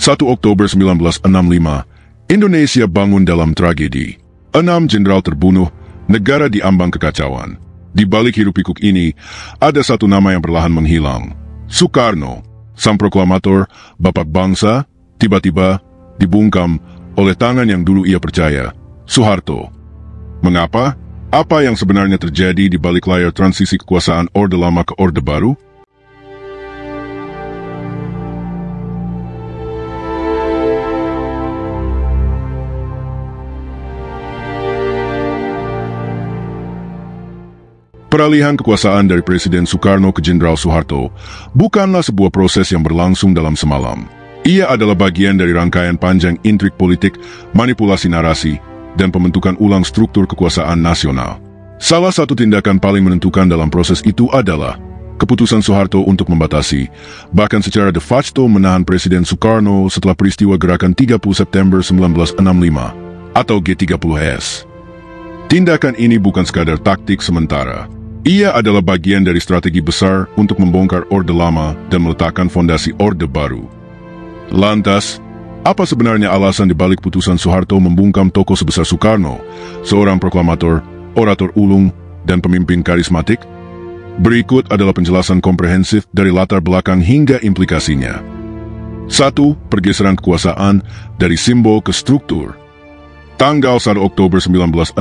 1 Oktober 1965, Indonesia bangun dalam tragedi. 6 jenderal terbunuh, negara diambang kekacauan. Di balik hiruk-pikuk ini, ada satu nama yang perlahan menghilang. Soekarno, sang proklamator, bapak bangsa, tiba-tiba dibungkam oleh tangan yang dulu ia percaya, Soeharto. Mengapa? Apa yang sebenarnya terjadi di balik layar transisi kekuasaan Orde Lama ke Orde Baru? Peralihan kekuasaan dari Presiden Soekarno ke Jenderal Soeharto bukanlah sebuah proses yang berlangsung dalam semalam. Ia adalah bagian dari rangkaian panjang intrik politik, manipulasi narasi, dan pembentukan ulang struktur kekuasaan nasional. Salah satu tindakan paling menentukan dalam proses itu adalah keputusan Soeharto untuk membatasi, bahkan secara de facto menahan Presiden Soekarno setelah peristiwa Gerakan 30 September 1965 atau G30S. Tindakan ini bukan sekadar taktik sementara. Ia adalah bagian dari strategi besar untuk membongkar Orde Lama dan meletakkan fondasi Orde Baru. Lantas, apa sebenarnya alasan dibalik putusan Soeharto membungkam tokoh sebesar Soekarno, seorang proklamator, orator ulung, dan pemimpin karismatik? Berikut adalah penjelasan komprehensif dari latar belakang hingga implikasinya. 1. Pergeseran kekuasaan dari simbol ke struktur. Tanggal 1 Oktober 1965,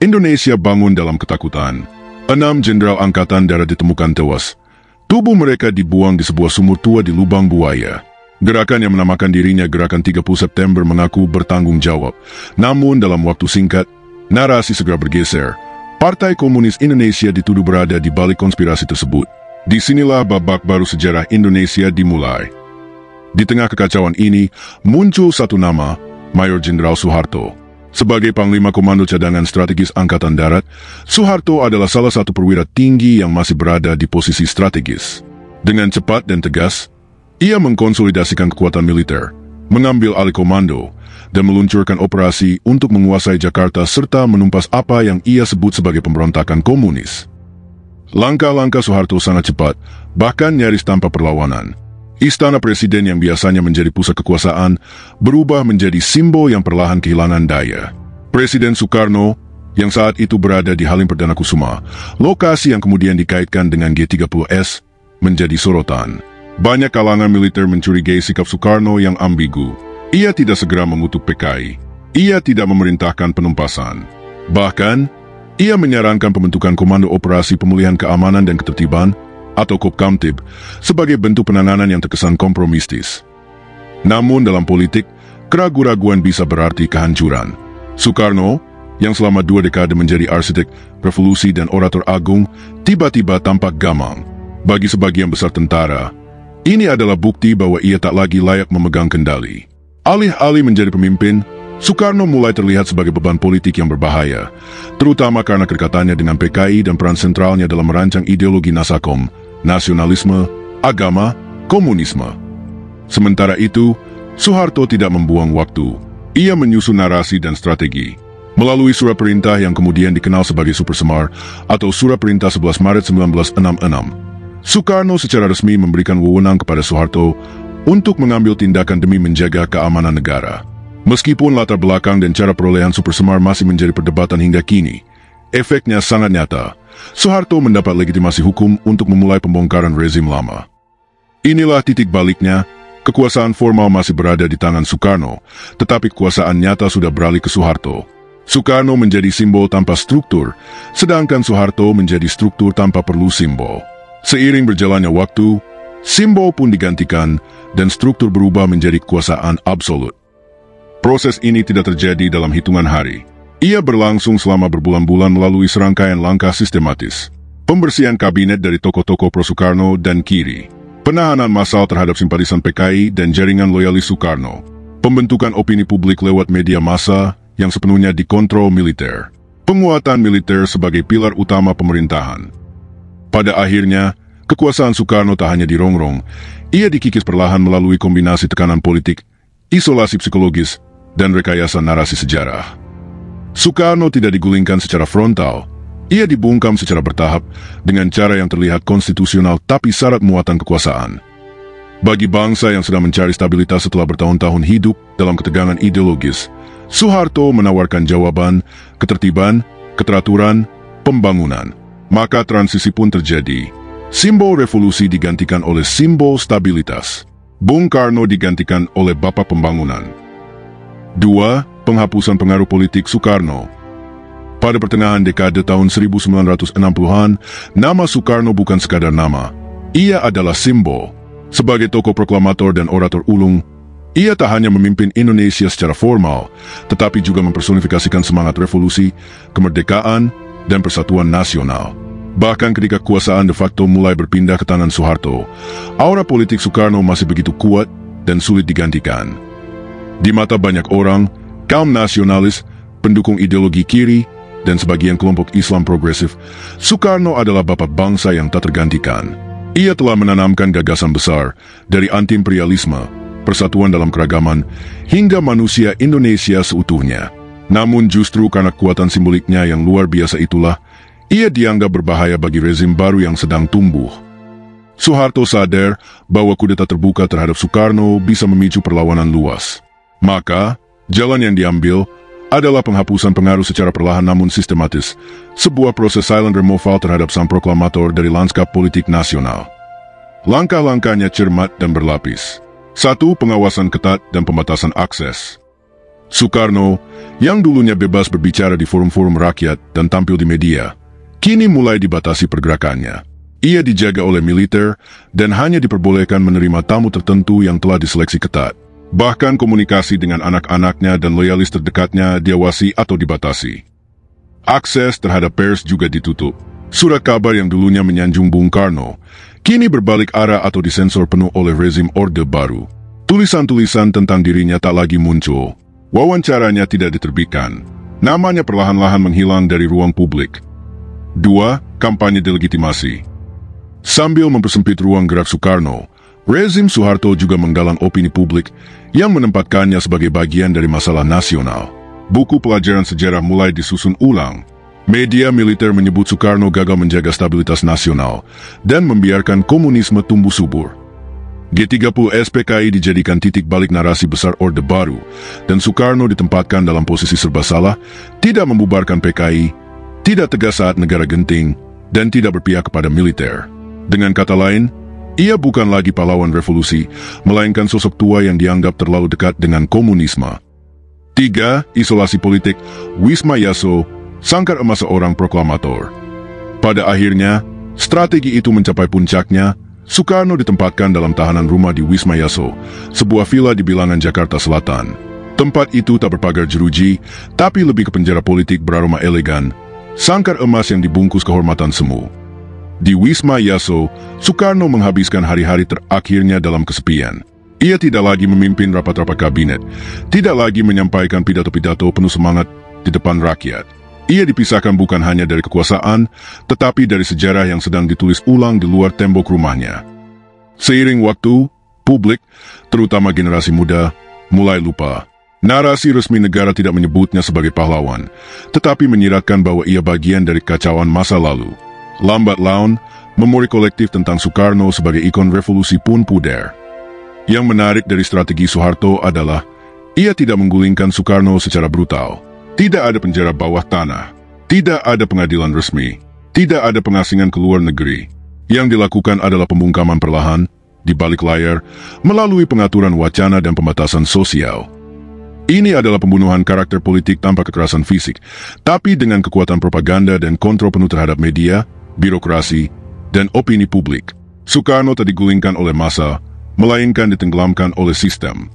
Indonesia bangun dalam ketakutan. 6 jenderal angkatan darat ditemukan tewas. Tubuh mereka dibuang di sebuah sumur tua di Lubang Buaya. Gerakan yang menamakan dirinya Gerakan 30 September mengaku bertanggung jawab. Namun dalam waktu singkat, narasi segera bergeser. Partai Komunis Indonesia dituduh berada di balik konspirasi tersebut. Disinilah babak baru sejarah Indonesia dimulai. Di tengah kekacauan ini, muncul satu nama, Mayor Jenderal Soeharto. Sebagai Panglima Komando Cadangan Strategis Angkatan Darat, Soeharto adalah salah satu perwira tinggi yang masih berada di posisi strategis. Dengan cepat dan tegas, ia mengkonsolidasikan kekuatan militer, mengambil alih komando, dan meluncurkan operasi untuk menguasai Jakarta serta menumpas apa yang ia sebut sebagai pemberontakan komunis. Langkah-langkah Soeharto sangat cepat, bahkan nyaris tanpa perlawanan. Istana Presiden yang biasanya menjadi pusat kekuasaan berubah menjadi simbol yang perlahan kehilangan daya. Presiden Soekarno, yang saat itu berada di Halim Perdana Kusuma, lokasi yang kemudian dikaitkan dengan G30S, menjadi sorotan. Banyak kalangan militer mencurigai sikap Soekarno yang ambigu. Ia tidak segera mengutuk PKI. Ia tidak memerintahkan penumpasan. Bahkan, ia menyarankan pembentukan Komando Operasi Pemulihan Keamanan dan Ketertiban atau Kopkamtib sebagai bentuk penanganan yang terkesan kompromistis. Namun dalam politik, keraguan-raguan bisa berarti kehancuran. Soekarno, yang selama 2 dekade menjadi arsitek revolusi dan orator agung, tiba-tiba tampak gamang. Bagi sebagian besar tentara, ini adalah bukti bahwa ia tak lagi layak memegang kendali. Alih-alih menjadi pemimpin, Soekarno mulai terlihat sebagai beban politik yang berbahaya, terutama karena kedekatannya dengan PKI dan peran sentralnya dalam merancang ideologi Nasakom, nasionalisme, agama, komunisme. Sementara itu, Soeharto tidak membuang waktu. Ia menyusun narasi dan strategi. Melalui surat perintah yang kemudian dikenal sebagai Super Semar atau Surat Perintah 11 Maret 1966, Soekarno secara resmi memberikan wewenang kepada Soeharto untuk mengambil tindakan demi menjaga keamanan negara. Meskipun latar belakang dan cara perolehan Super Semar masih menjadi perdebatan hingga kini, efeknya sangat nyata. Soeharto mendapat legitimasi hukum untuk memulai pembongkaran rezim lama. Inilah titik baliknya, kekuasaan formal masih berada di tangan Soekarno, tetapi kekuasaan nyata sudah beralih ke Soeharto. Soekarno menjadi simbol tanpa struktur, sedangkan Soeharto menjadi struktur tanpa perlu simbol. Seiring berjalannya waktu, simbol pun digantikan dan struktur berubah menjadi kekuasaan absolut. Proses ini tidak terjadi dalam hitungan hari. Ia berlangsung selama berbulan-bulan melalui serangkaian langkah sistematis. Pembersihan kabinet dari tokoh-tokoh pro-Soekarno dan kiri. Penahanan massal terhadap simpatisan PKI dan jaringan loyalis Soekarno. Pembentukan opini publik lewat media massa yang sepenuhnya dikontrol militer. Penguatan militer sebagai pilar utama pemerintahan. Pada akhirnya, kekuasaan Soekarno tak hanya dirongrong, ia dikikis perlahan melalui kombinasi tekanan politik, isolasi psikologis, dan rekayasa narasi sejarah. Soekarno tidak digulingkan secara frontal, ia dibungkam secara bertahap dengan cara yang terlihat konstitusional tapi syarat muatan kekuasaan. Bagi bangsa yang sedang mencari stabilitas setelah bertahun-tahun hidup dalam ketegangan ideologis, Suharto menawarkan jawaban, ketertiban, keteraturan, pembangunan. Maka transisi pun terjadi. Simbol revolusi digantikan oleh simbol stabilitas. Bung Karno digantikan oleh Bapak Pembangunan. 2. Penghapusan pengaruh politik Soekarno. Pada pertengahan dekade tahun 1960-an, nama Soekarno bukan sekadar nama. Ia adalah simbol. Sebagai tokoh proklamator dan orator ulung, ia tak hanya memimpin Indonesia secara formal, tetapi juga mempersonifikasikan semangat revolusi, kemerdekaan, dan persatuan nasional. Bahkan ketika kekuasaan de facto mulai berpindah ke tangan Soeharto, aura politik Soekarno masih begitu kuat dan sulit digantikan. Di mata banyak orang, kaum nasionalis, pendukung ideologi kiri, dan sebagian kelompok Islam progresif, Soekarno adalah bapak bangsa yang tak tergantikan. Ia telah menanamkan gagasan besar dari anti-imperialisme, persatuan dalam keragaman, hingga manusia Indonesia seutuhnya. Namun justru karena kekuatan simboliknya yang luar biasa itulah, ia dianggap berbahaya bagi rezim baru yang sedang tumbuh. Soeharto sadar bahwa kudeta terbuka terhadap Soekarno bisa memicu perlawanan luas. Maka, jalan yang diambil adalah penghapusan pengaruh secara perlahan namun sistematis, sebuah proses silent removal terhadap sang proklamator dari lanskap politik nasional. Langkah-langkahnya cermat dan berlapis. 1. Pengawasan ketat dan pembatasan akses. Soekarno, yang dulunya bebas berbicara di forum-forum rakyat dan tampil di media, kini mulai dibatasi pergerakannya. Ia dijaga oleh militer dan hanya diperbolehkan menerima tamu tertentu yang telah diseleksi ketat. Bahkan komunikasi dengan anak-anaknya dan loyalis terdekatnya diawasi atau dibatasi. Akses terhadap pers juga ditutup. Surat kabar yang dulunya menyanjung Bung Karno, kini berbalik arah atau disensor penuh oleh rezim Orde Baru. Tulisan-tulisan tentang dirinya tak lagi muncul. Wawancaranya tidak diterbitkan. Namanya perlahan-lahan menghilang dari ruang publik. 2. Kampanye delegitimasi. Sambil mempersempit ruang gerak Soekarno, rezim Soeharto juga menggalang opini publik yang menempatkannya sebagai bagian dari masalah nasional. Buku pelajaran sejarah mulai disusun ulang. Media militer menyebut Soekarno gagal menjaga stabilitas nasional dan membiarkan komunisme tumbuh subur. G30 SPKI dijadikan titik balik narasi besar Orde Baru, dan Soekarno ditempatkan dalam posisi serba salah, tidak membubarkan PKI, tidak tegas saat negara genting, dan tidak berpihak kepada militer. Dengan kata lain, ia bukan lagi pahlawan revolusi, melainkan sosok tua yang dianggap terlalu dekat dengan komunisme. 3. Isolasi politik Wisma Yaso, sangkar emas seorang proklamator. Pada akhirnya, strategi itu mencapai puncaknya. Soekarno ditempatkan dalam tahanan rumah di Wisma Yaso, sebuah villa di Bilangan, Jakarta Selatan. Tempat itu tak berpagar jeruji, tapi lebih ke penjara politik beraroma elegan, sangkar emas yang dibungkus kehormatan semu. Di Wisma Yaso, Soekarno menghabiskan hari-hari terakhirnya dalam kesepian. Ia tidak lagi memimpin rapat-rapat kabinet, tidak lagi menyampaikan pidato-pidato penuh semangat di depan rakyat. Ia dipisahkan bukan hanya dari kekuasaan, tetapi dari sejarah yang sedang ditulis ulang di luar tembok rumahnya. Seiring waktu, publik, terutama generasi muda, mulai lupa. Narasi resmi negara tidak menyebutnya sebagai pahlawan, tetapi menyiratkan bahwa ia bagian dari kekacauan masa lalu. Lambat laun, memori kolektif tentang Soekarno sebagai ikon revolusi pun pudar. Yang menarik dari strategi Soeharto adalah, ia tidak menggulingkan Soekarno secara brutal. Tidak ada penjara bawah tanah, tidak ada pengadilan resmi, tidak ada pengasingan ke luar negeri. Yang dilakukan adalah pembungkaman perlahan, di balik layar, melalui pengaturan wacana dan pembatasan sosial. Ini adalah pembunuhan karakter politik tanpa kekerasan fisik, tapi dengan kekuatan propaganda dan kontrol penuh terhadap media, birokrasi, dan opini publik. Soekarno tak digulingkan oleh massa, melainkan ditenggelamkan oleh sistem.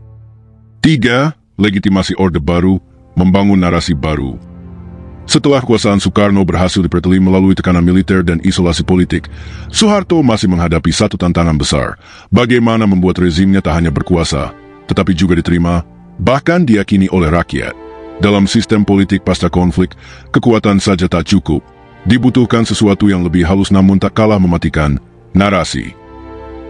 3. Legitimasi Orde Baru, membangun narasi baru. Setelah kekuasaan Soekarno berhasil diperteli melalui tekanan militer dan isolasi politik, Soeharto masih menghadapi satu tantangan besar, bagaimana membuat rezimnya tak hanya berkuasa, tetapi juga diterima, bahkan diyakini oleh rakyat. Dalam sistem politik pasca konflik, kekuatan saja tak cukup. Dibutuhkan sesuatu yang lebih halus namun tak kalah mematikan, narasi.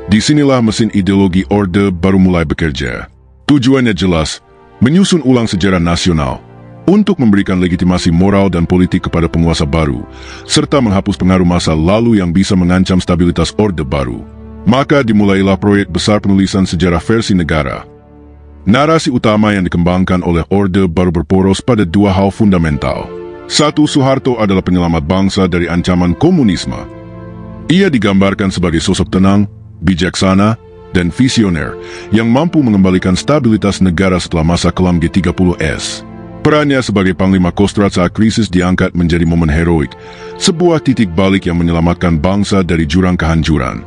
Disinilah mesin ideologi Orde Baru mulai bekerja. Tujuannya jelas, menyusun ulang sejarah nasional, untuk memberikan legitimasi moral dan politik kepada penguasa baru, serta menghapus pengaruh masa lalu yang bisa mengancam stabilitas Orde Baru. Maka dimulailah proyek besar penulisan sejarah versi negara. Narasi utama yang dikembangkan oleh Orde Baru berporos pada dua hal fundamental. Satu, Soeharto adalah penyelamat bangsa dari ancaman komunisme. Ia digambarkan sebagai sosok tenang, bijaksana, dan visioner yang mampu mengembalikan stabilitas negara setelah masa kelam G30S. Perannya sebagai Panglima Kostrad saat krisis diangkat menjadi momen heroik, sebuah titik balik yang menyelamatkan bangsa dari jurang kehancuran.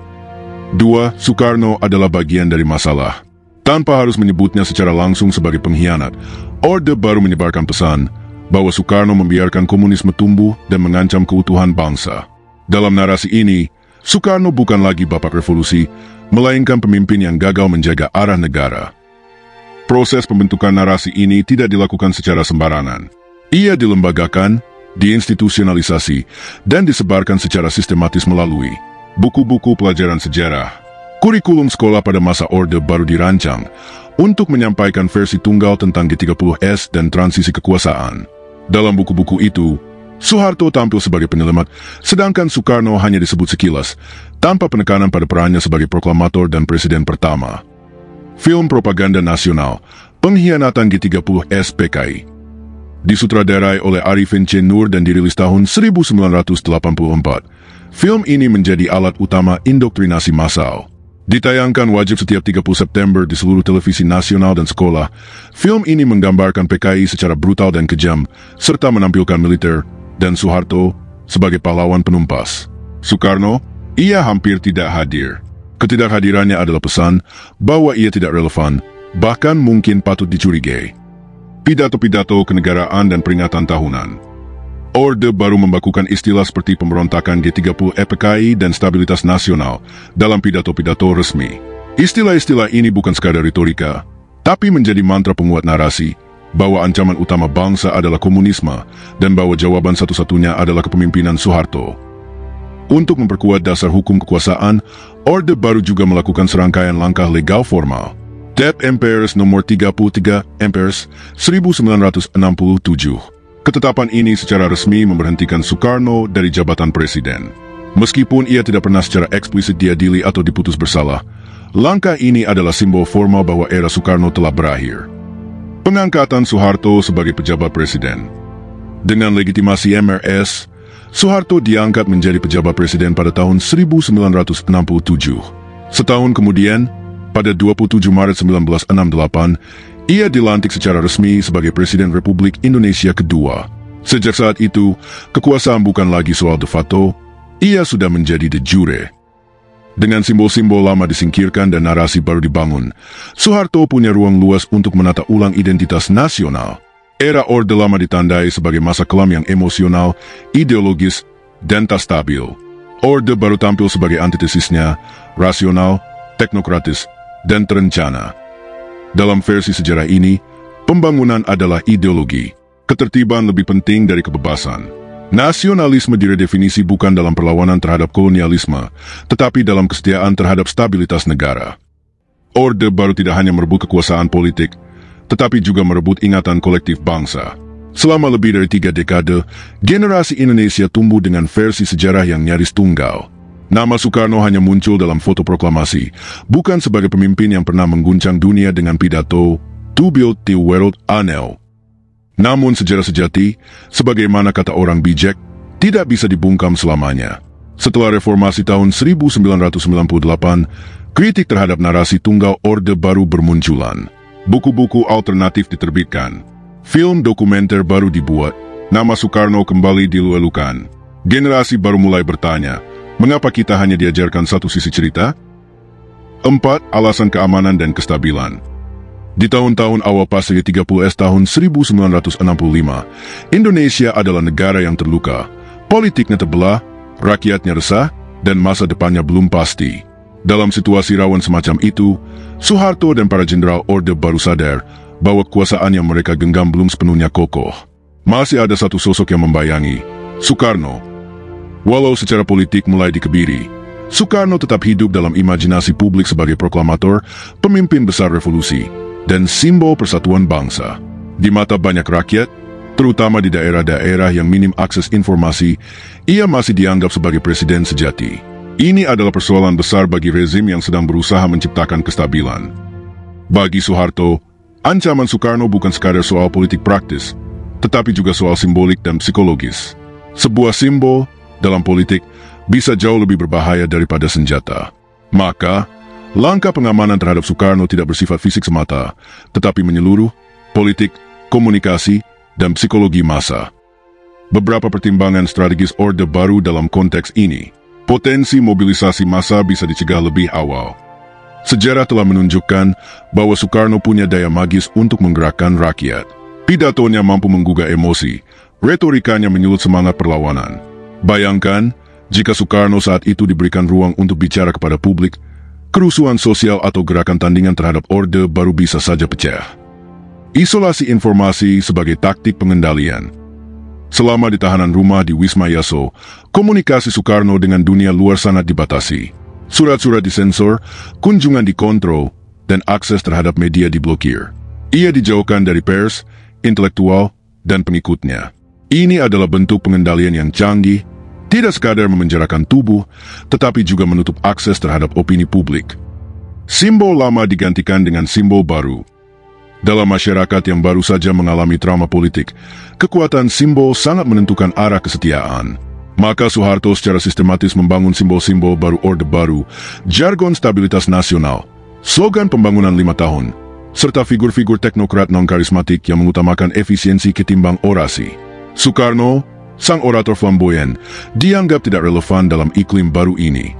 Dua, Soekarno adalah bagian dari masalah. Tanpa harus menyebutnya secara langsung sebagai pengkhianat, Orde Baru menyebarkan pesan bahwa Soekarno membiarkan komunisme tumbuh dan mengancam keutuhan bangsa. Dalam narasi ini, Soekarno bukan lagi bapak revolusi, melainkan pemimpin yang gagal menjaga arah negara. Proses pembentukan narasi ini tidak dilakukan secara sembarangan. Ia dilembagakan, diinstitusionalisasi, dan disebarkan secara sistematis melalui buku-buku pelajaran sejarah. Kurikulum sekolah pada masa Orde Baru dirancang untuk menyampaikan versi tunggal tentang G30S dan transisi kekuasaan. Dalam buku-buku itu, Soeharto tampil sebagai penyelamat, sedangkan Soekarno hanya disebut sekilas, tanpa penekanan pada perannya sebagai proklamator dan presiden pertama. Film propaganda nasional, Pengkhianatan G30S PKI, disutradarai oleh Arifin C. Nur dan dirilis tahun 1984. Film ini menjadi alat utama indoktrinasi massal. Ditayangkan wajib setiap 30 September di seluruh televisi nasional dan sekolah, film ini menggambarkan PKI secara brutal dan kejam, serta menampilkan militer dan Soeharto sebagai pahlawan penumpas. Soekarno, ia hampir tidak hadir. Ketidakhadirannya adalah pesan bahwa ia tidak relevan, bahkan mungkin patut dicurigai. Pidato-pidato kenegaraan dan peringatan tahunan. Orde Baru membakukan istilah seperti pemberontakan G30 PKI dan stabilitas nasional dalam pidato-pidato resmi. Istilah-istilah ini bukan sekadar retorika, tapi menjadi mantra penguat narasi bahwa ancaman utama bangsa adalah komunisme dan bahwa jawaban satu-satunya adalah kepemimpinan Soeharto. Untuk memperkuat dasar hukum kekuasaan, Orde Baru juga melakukan serangkaian langkah legal formal. Dep MPRS nomor 33 MPRS 1967. Ketetapan ini secara resmi memberhentikan Soekarno dari jabatan presiden. Meskipun ia tidak pernah secara eksplisit diadili atau diputus bersalah, langkah ini adalah simbol formal bahwa era Soekarno telah berakhir. Pengangkatan Soeharto sebagai pejabat presiden. Dengan legitimasi MRS, Soeharto diangkat menjadi pejabat presiden pada tahun 1967. Setahun kemudian, pada 27 Maret 1968, ia dilantik secara resmi sebagai Presiden Republik Indonesia kedua. Sejak saat itu, kekuasaan bukan lagi soal de facto, ia sudah menjadi de jure. Dengan simbol-simbol lama disingkirkan dan narasi baru dibangun, Soeharto punya ruang luas untuk menata ulang identitas nasional. Era Orde Lama ditandai sebagai masa kelam yang emosional, ideologis, dan tak stabil. Orde Baru tampil sebagai antitesisnya, rasional, teknokratis, dan terencana. Dalam versi sejarah ini, pembangunan adalah ideologi. Ketertiban lebih penting dari kebebasan. Nasionalisme diredefinisi bukan dalam perlawanan terhadap kolonialisme, tetapi dalam kesetiaan terhadap stabilitas negara. Orde Baru tidak hanya merebut kekuasaan politik, tetapi juga merebut ingatan kolektif bangsa. Selama lebih dari 3 dekade, generasi Indonesia tumbuh dengan versi sejarah yang nyaris tunggal. Nama Soekarno hanya muncul dalam foto proklamasi, bukan sebagai pemimpin yang pernah mengguncang dunia dengan pidato "To build the world anew". Namun sejarah sejati, sebagaimana kata orang bijak, tidak bisa dibungkam selamanya. Setelah reformasi tahun 1998, kritik terhadap narasi tunggal Orde Baru bermunculan. Buku-buku alternatif diterbitkan. Film dokumenter baru dibuat, nama Soekarno kembali dielu-elukan. Generasi baru mulai bertanya, mengapa kita hanya diajarkan satu sisi cerita? 4. Alasan keamanan dan kestabilan. Di tahun-tahun awal pasca 30S tahun 1965, Indonesia adalah negara yang terluka. Politiknya terbelah, rakyatnya resah, dan masa depannya belum pasti. Dalam situasi rawan semacam itu, Soeharto dan para jenderal Orde Baru sadar bahwa kekuasaan yang mereka genggam belum sepenuhnya kokoh. Masih ada satu sosok yang membayangi, Soekarno. Walau secara politik mulai dikebiri, Soekarno tetap hidup dalam imajinasi publik sebagai proklamator, pemimpin besar revolusi, dan simbol persatuan bangsa. Di mata banyak rakyat, terutama di daerah-daerah yang minim akses informasi, ia masih dianggap sebagai presiden sejati. Ini adalah persoalan besar bagi rezim yang sedang berusaha menciptakan kestabilan. Bagi Soeharto, ancaman Soekarno bukan sekadar soal politik praktis, tetapi juga soal simbolik dan psikologis. Sebuah simbol dalam politik bisa jauh lebih berbahaya daripada senjata. Maka, langkah pengamanan terhadap Soekarno tidak bersifat fisik semata, tetapi menyeluruh, politik, komunikasi, dan psikologi massa. Beberapa pertimbangan strategis Orde Baru dalam konteks ini. Potensi mobilisasi massa bisa dicegah lebih awal. Sejarah telah menunjukkan bahwa Soekarno punya daya magis untuk menggerakkan rakyat. Pidatonya mampu menggugah emosi, retorikanya menyulut semangat perlawanan. Bayangkan, jika Soekarno saat itu diberikan ruang untuk bicara kepada publik, kerusuhan sosial atau gerakan tandingan terhadap Orde Baru bisa saja pecah. Isolasi informasi sebagai taktik pengendalian. Selama di tahanan rumah di Wisma Yaso, komunikasi Soekarno dengan dunia luar sangat dibatasi. Surat-surat disensor, kunjungan dikontrol, dan akses terhadap media diblokir. Ia dijauhkan dari pers, intelektual, dan pengikutnya. Ini adalah bentuk pengendalian yang canggih, tidak sekadar memenjarakan tubuh, tetapi juga menutup akses terhadap opini publik. Simbol lama digantikan dengan simbol baru. Dalam masyarakat yang baru saja mengalami trauma politik, kekuatan simbol sangat menentukan arah kesetiaan. Maka Soeharto secara sistematis membangun simbol-simbol baru Orde Baru, jargon stabilitas nasional, slogan pembangunan 5 tahun, serta figur-figur teknokrat non-karismatik yang mengutamakan efisiensi ketimbang orasi. Soekarno, sang orator flamboyan, dianggap tidak relevan dalam iklim baru ini.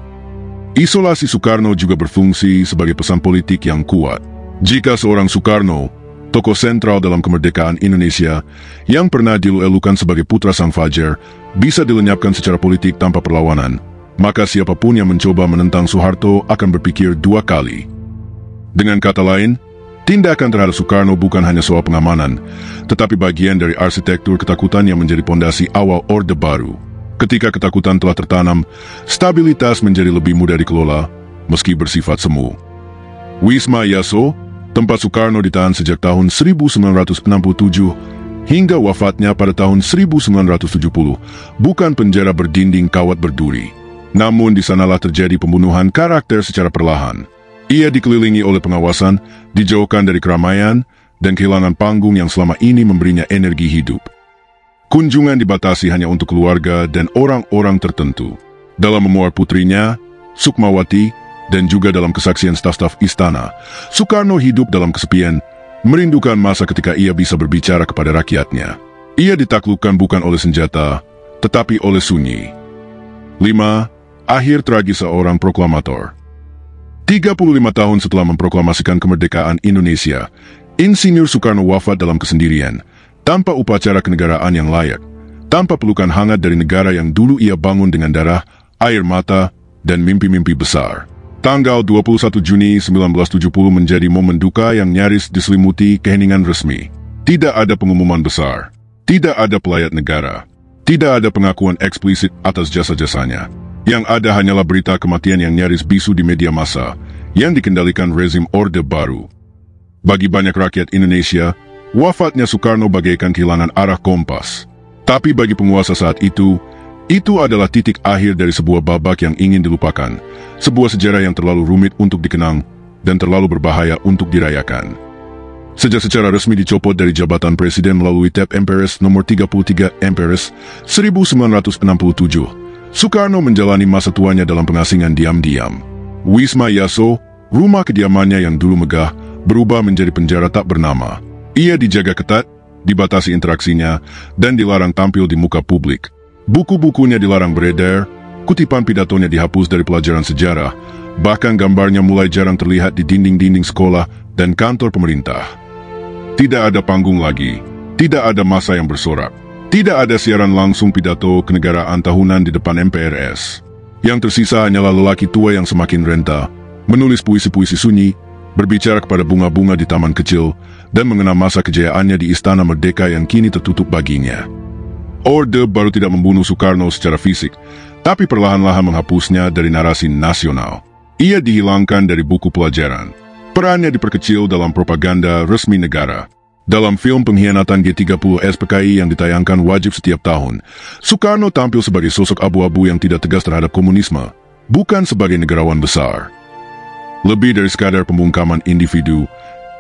Isolasi Soekarno juga berfungsi sebagai pesan politik yang kuat. Jika seorang Soekarno, tokoh sentral dalam kemerdekaan Indonesia, yang pernah dielu-elukan sebagai putra sang fajar, bisa dilenyapkan secara politik tanpa perlawanan, maka siapapun yang mencoba menentang Soeharto akan berpikir 2 kali. Dengan kata lain, tindakan terhadap Soekarno bukan hanya soal pengamanan, tetapi bagian dari arsitektur ketakutan yang menjadi pondasi awal Orde Baru. Ketika ketakutan telah tertanam, stabilitas menjadi lebih mudah dikelola, meski bersifat semu. Wisma Yaso, tempat Soekarno ditahan sejak tahun 1967 hingga wafatnya pada tahun 1970, bukan penjara berdinding kawat berduri. Namun di sanalah terjadi pembunuhan karakter secara perlahan. Ia dikelilingi oleh pengawasan, dijauhkan dari keramaian, dan kehilangan panggung yang selama ini memberinya energi hidup. Kunjungan dibatasi hanya untuk keluarga dan orang-orang tertentu. Dalam memuar putrinya, Sukmawati, dan juga dalam kesaksian staf-staf istana, Soekarno hidup dalam kesepian, merindukan masa ketika ia bisa berbicara kepada rakyatnya. Ia ditaklukkan bukan oleh senjata, tetapi oleh sunyi. 5. Akhir tragis seorang proklamator. 35 tahun setelah memproklamasikan kemerdekaan Indonesia, Insinyur Soekarno wafat dalam kesendirian, tanpa upacara kenegaraan yang layak, tanpa pelukan hangat dari negara yang dulu ia bangun dengan darah, air mata, dan mimpi-mimpi besar. Tanggal 21 Juni 1970 menjadi momen duka yang nyaris diselimuti keheningan resmi. Tidak ada pengumuman besar, tidak ada pelayat negara, tidak ada pengakuan eksplisit atas jasa-jasanya. Yang ada hanyalah berita kematian yang nyaris bisu di media massa, yang dikendalikan rezim Orde Baru. Bagi banyak rakyat Indonesia, wafatnya Soekarno bagaikan kehilangan arah kompas. Tapi bagi penguasa saat itu adalah titik akhir dari sebuah babak yang ingin dilupakan, sebuah sejarah yang terlalu rumit untuk dikenang dan terlalu berbahaya untuk dirayakan. Sejak secara resmi dicopot dari jabatan presiden melalui Tap Mprs nomor 33 Mprs 1967, Soekarno menjalani masa tuanya dalam pengasingan diam-diam. Wisma Yaso, rumah kediamannya yang dulu megah, berubah menjadi penjara tak bernama. Ia dijaga ketat, dibatasi interaksinya, dan dilarang tampil di muka publik. Buku-bukunya dilarang beredar, kutipan pidatonya dihapus dari pelajaran sejarah, bahkan gambarnya mulai jarang terlihat di dinding-dinding sekolah dan kantor pemerintah. Tidak ada panggung lagi, tidak ada massa yang bersorak, tidak ada siaran langsung pidato kenegaraan tahunan di depan MPRS. Yang tersisa hanyalah lelaki tua yang semakin renta, menulis puisi-puisi sunyi, berbicara kepada bunga-bunga di taman kecil, dan mengenang masa kejayaannya di Istana Merdeka yang kini tertutup baginya. Orde Baru tidak membunuh Soekarno secara fisik, tapi perlahan-lahan menghapusnya dari narasi nasional. Ia dihilangkan dari buku pelajaran. Perannya diperkecil dalam propaganda resmi negara. Dalam film pengkhianatan G30 SPKI yang ditayangkan wajib setiap tahun, Soekarno tampil sebagai sosok abu-abu yang tidak tegas terhadap komunisme, bukan sebagai negarawan besar. Lebih dari sekadar pembungkaman individu,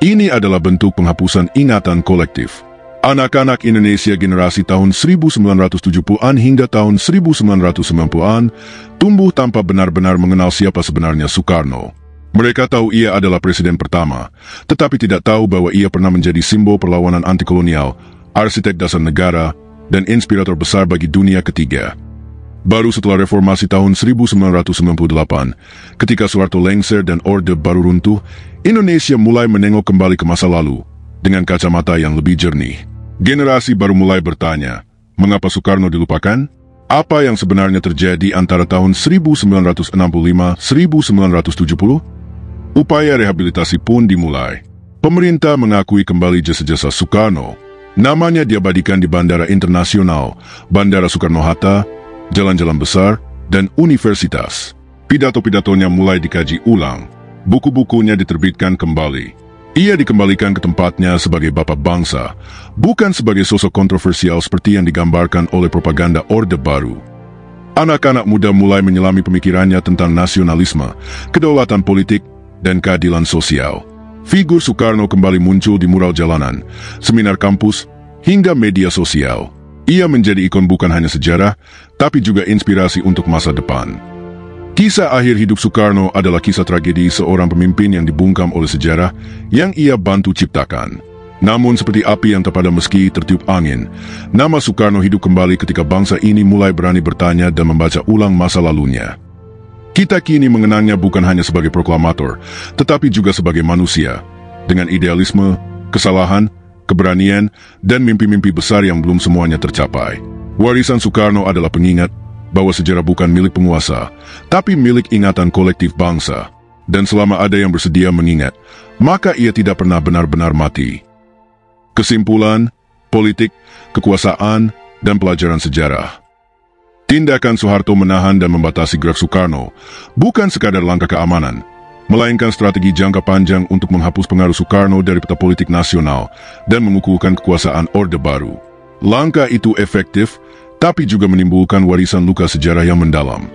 ini adalah bentuk penghapusan ingatan kolektif. Anak-anak Indonesia generasi tahun 1970-an hingga tahun 1990-an tumbuh tanpa benar-benar mengenal siapa sebenarnya Soekarno. Mereka tahu ia adalah presiden pertama, tetapi tidak tahu bahwa ia pernah menjadi simbol perlawanan anti-kolonial, arsitek dasar negara, dan inspirator besar bagi dunia ketiga. Baru setelah reformasi tahun 1998, ketika Soeharto lengser dan Orde Baru runtuh, Indonesia mulai menengok kembali ke masa lalu dengan kacamata yang lebih jernih. Generasi baru mulai bertanya, mengapa Soekarno dilupakan? Apa yang sebenarnya terjadi antara tahun 1965-1970? Upaya rehabilitasi pun dimulai. Pemerintah mengakui kembali jasa-jasa Soekarno. Namanya diabadikan di Bandara Internasional, Bandara Soekarno-Hatta, jalan-jalan besar, dan universitas. Pidato-pidatonya mulai dikaji ulang. Buku-bukunya diterbitkan kembali. Ia dikembalikan ke tempatnya sebagai bapak bangsa, bukan sebagai sosok kontroversial seperti yang digambarkan oleh propaganda Orde Baru. Anak-anak muda mulai menyelami pemikirannya tentang nasionalisme, kedaulatan politik, dan keadilan sosial. Figur Soekarno kembali muncul di mural jalanan, seminar kampus, hingga media sosial. Ia menjadi ikon bukan hanya sejarah, tapi juga inspirasi untuk masa depan. Kisah akhir hidup Soekarno adalah kisah tragedi seorang pemimpin yang dibungkam oleh sejarah yang ia bantu ciptakan. Namun seperti api yang tak padam meski tertiup angin, nama Soekarno hidup kembali ketika bangsa ini mulai berani bertanya dan membaca ulang masa lalunya. Kita kini mengenangnya bukan hanya sebagai proklamator, tetapi juga sebagai manusia, dengan idealisme, kesalahan, keberanian, dan mimpi-mimpi besar yang belum semuanya tercapai. Warisan Soekarno adalah pengingat bahwa sejarah bukan milik penguasa, tapi milik ingatan kolektif bangsa. Dan selama ada yang bersedia mengingat, maka ia tidak pernah benar-benar mati. Kesimpulan, politik, kekuasaan, dan pelajaran sejarah. Tindakan Soeharto menahan dan membatasi gerak Soekarno bukan sekadar langkah keamanan, melainkan strategi jangka panjang untuk menghapus pengaruh Soekarno dari peta politik nasional dan mengukuhkan kekuasaan Orde Baru. Langkah itu efektif, tapi juga menimbulkan warisan luka sejarah yang mendalam.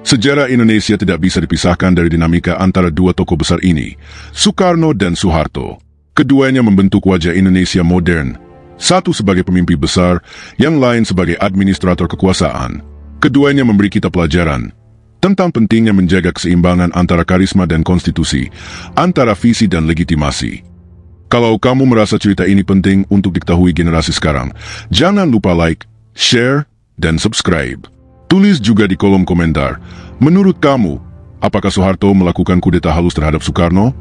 Sejarah Indonesia tidak bisa dipisahkan dari dinamika antara dua tokoh besar ini, Soekarno dan Soeharto. Keduanya membentuk wajah Indonesia modern, satu sebagai pemimpi besar, yang lain sebagai administrator kekuasaan. Keduanya memberi kita pelajaran tentang pentingnya menjaga keseimbangan antara karisma dan konstitusi, antara visi dan legitimasi. Kalau kamu merasa cerita ini penting untuk diketahui generasi sekarang, jangan lupa like, share, dan subscribe. Tulis juga di kolom komentar, menurut kamu, apakah Soeharto melakukan kudeta halus terhadap Soekarno?